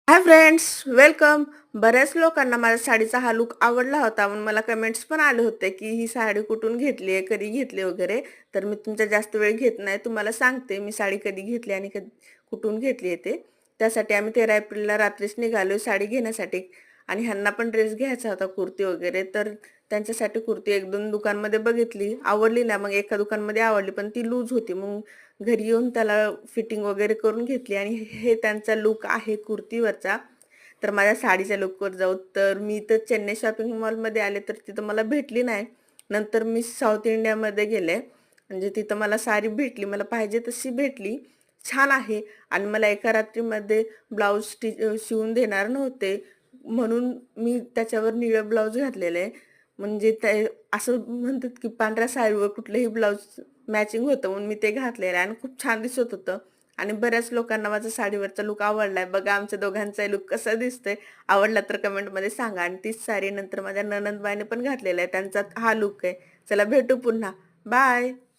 Hi friends, welcome. बऱ्याच लोकांना माझ्या साडीचा हा लूक आवडला होता म्हणून मला कमेंट्स पण आले होते की ही साडी कुठून घेतली आहे, कधी घेतली वगैरे. तर मी तुमचा जास्त वेळ घेत नाही, तुम्हाला सांगते मी साडी कधी घेतली आणि कुठून घेतली आहे ते. त्यासाठी आम्ही 13 एप्रिलला रात्रीच निघालो साडी घेण्यासाठी आणि ह्यांना पण ड्रेस घ्यायचा होता, कुर्ती वगैरे. तर त्यांच्यासाठी कुर्ती 1-2 दुकानमध्ये बघितली, आवडली ना. मग एका दुकानमध्ये आवडली पण ती लूज होती. मग घरी येऊन त्याला फिटिंग वगैरे करून घेतली आणि हे त्यांचा लुक आहे कुर्तीवरचा. तर माझ्या साडीच्या लुकवर जाऊ तर मी तर चेन्नई शॉपिंग मॉलमध्ये आले तर तिथं मला भेटली नाही. नंतर मी साऊथ इंडियामध्ये गेले, म्हणजे तिथं मला साडी भेटली, मला पाहिजे तशी भेटली. छान आहे. आणि मला एका रात्रीमध्ये ब्लाऊज शिवून देणार नव्हते, म्हणून मी त्याच्यावर निळं ब्लाऊज घातलेलं आहे. म्हणजे ते असं म्हणतात की पांढऱ्या साडीवर कुठलंही ब्लाऊज मॅचिंग होतं, म्हणून मी ते घातलेलं आहे आणि खूप छान दिसत होतं. आणि बऱ्याच लोकांना माझा साडीवरचा लुक आवडलाय. बघा आमच्या दोघांचा लुक कसा दिसतोय. आवडला तर कमेंटमध्ये सांगा. आणि तीच साडी नंतर माझ्या नणंदबाईने पण घातलेला आहे, त्यांचा हा लुक आहे. चला भेटू पुन्हा. बाय.